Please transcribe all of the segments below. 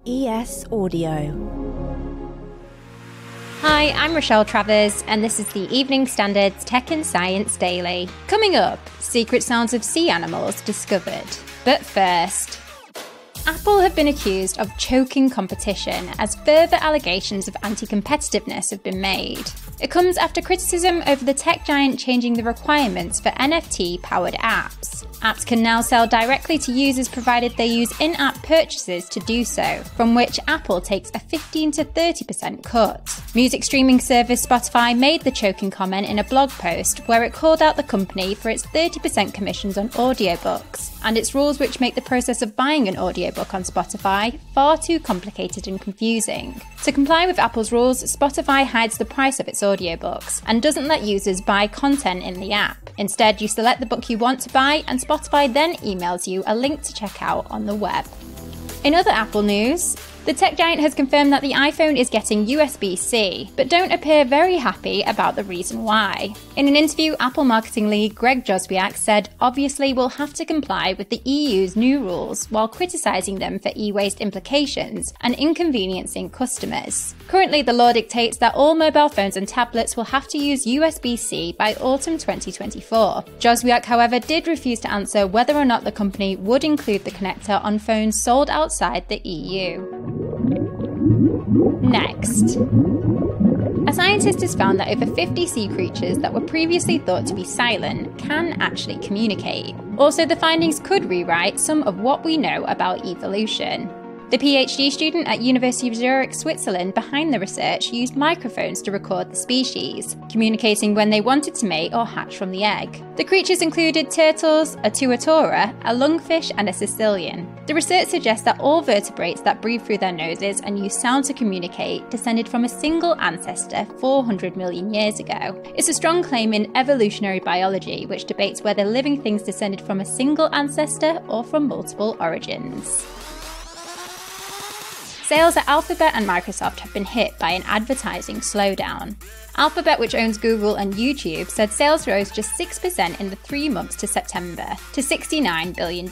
ES Audio. Hi, I'm Rochelle Travers, and this is the Evening Standard's Tech and Science Daily. Coming up, secret sounds of sea animals discovered. But first, Apple have been accused of choking competition as further allegations of anti-competitiveness have been made. It comes after criticism over the tech giant changing the requirements for NFT-powered apps. Apps can now sell directly to users provided they use in-app purchases to do so, from which Apple takes a 15 to 30% cut. Music streaming service Spotify made the choking comment in a blog post where it called out the company for its 30% commissions on audiobooks, and its rules which make the process of buying an audiobook on Spotify far too complicated and confusing. To comply with Apple's rules, Spotify hides the price of its audiobooks and doesn't let users buy content in the app. Instead, you select the book you want to buy, and Spotify then emails you a link to check out on the web. In other Apple news, the tech giant has confirmed that the iPhone is getting USB-C, but don't appear very happy about the reason why. In an interview, Apple marketing lead Greg Joswiak said, "Obviously we'll have to comply with the EU's new rules while criticising them for e-waste implications and inconveniencing customers. Currently, the law dictates that all mobile phones and tablets will have to use USB-C by autumn 2024. Joswiak, however, did refuse to answer whether or not the company would include the connector on phones sold outside the EU. Next, a scientist has found that over 50 sea creatures that were previously thought to be silent can actually communicate. Also, the findings could rewrite some of what we know about evolution. The PhD student at University of Zurich, Switzerland, behind the research used microphones to record the species, communicating when they wanted to mate or hatch from the egg. The creatures included turtles, a tuatora, a lungfish, and a Sicilian. The research suggests that all vertebrates that breathe through their noses and use sound to communicate descended from a single ancestor 400 million years ago. It's a strong claim in evolutionary biology, which debates whether living things descended from a single ancestor or from multiple origins. Sales at Alphabet and Microsoft have been hit by an advertising slowdown. Alphabet, which owns Google and YouTube, said sales rose just 6% in the 3 months to September to $69 billion.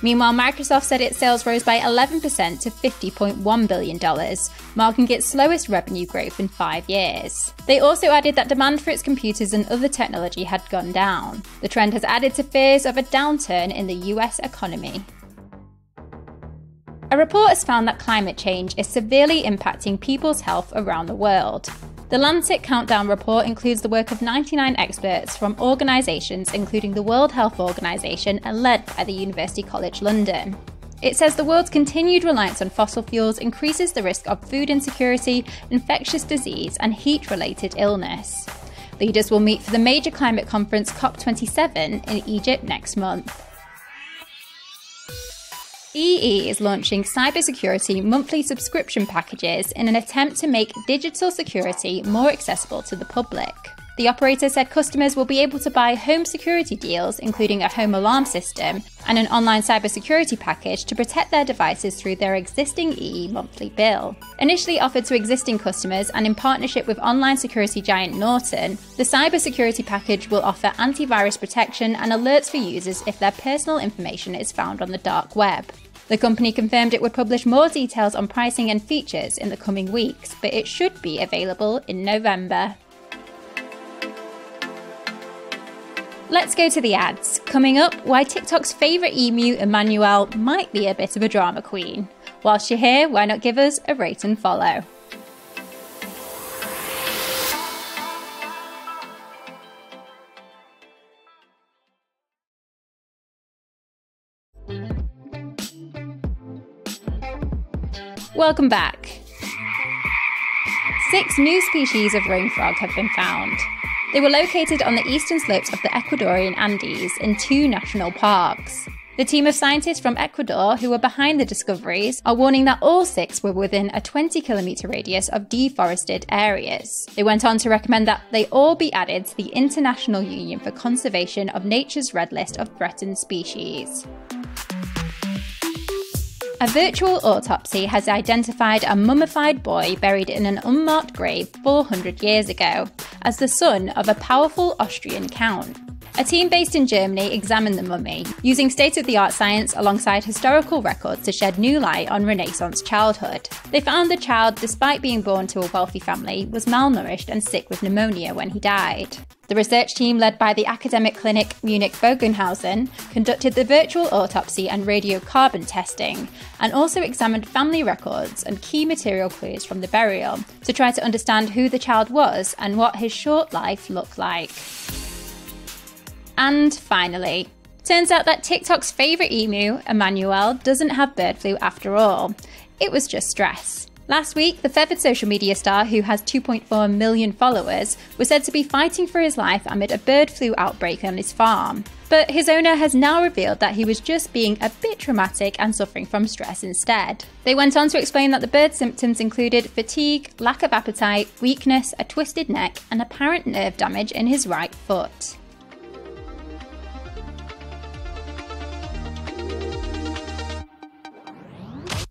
Meanwhile, Microsoft said its sales rose by 11% to $50.1 billion, marking its slowest revenue growth in 5 years. They also added that demand for its computers and other technology had gone down. The trend has added to fears of a downturn in the US economy. A report has found that climate change is severely impacting people's health around the world. The Lancet Countdown report includes the work of 99 experts from organisations including the World Health Organization and led by the University College London. It says the world's continued reliance on fossil fuels increases the risk of food insecurity, infectious disease, and heat-related illness. Leaders will meet for the major climate conference COP27 in Egypt next month. EE is launching cybersecurity monthly subscription packages in an attempt to make digital security more accessible to the public. The operator said customers will be able to buy home security deals, including a home alarm system and an online cybersecurity package to protect their devices through their existing EE monthly bill. Initially offered to existing customers and in partnership with online security giant Norton, the cybersecurity package will offer antivirus protection and alerts for users if their personal information is found on the dark web. The company confirmed it would publish more details on pricing and features in the coming weeks, but it should be available in November. Let's go to the ads. Coming up, why TikTok's favourite emu, Emmanuel, might be a bit of a drama queen. Whilst you're here, why not give us a rate and follow? Welcome back. 6 new species of rain frog have been found. They were located on the eastern slopes of the Ecuadorian Andes in 2 national parks. The team of scientists from Ecuador who were behind the discoveries are warning that all 6 were within a 20-kilometre radius of deforested areas. They went on to recommend that they all be added to the International Union for Conservation of Nature's Red List of Threatened Species. A virtual autopsy has identified a mummified boy buried in an unmarked grave 400 years ago as the son of a powerful Austrian count. A team based in Germany examined the mummy, using state-of-the-art science alongside historical records to shed new light on Renaissance childhood. They found the child, despite being born to a wealthy family, was malnourished and sick with pneumonia when he died. The research team, led by the academic clinic Munich-Bogenhausen, conducted the virtual autopsy and radiocarbon testing, and also examined family records and key material clues from the burial to try to understand who the child was and what his short life looked like. And finally, turns out that TikTok's favourite emu, Emmanuel, doesn't have bird flu after all. It was just stress. Last week, the feathered social media star, who has 2.4 million followers, was said to be fighting for his life amid a bird flu outbreak on his farm. But his owner has now revealed that he was just being a bit dramatic and suffering from stress instead. They went on to explain that the bird symptoms included fatigue, lack of appetite, weakness, a twisted neck, and apparent nerve damage in his right foot.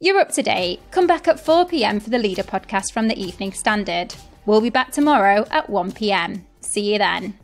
You're up to date. Come back at 4 p.m. for the Leader podcast from the Evening Standard. We'll be back tomorrow at 1 p.m. See you then.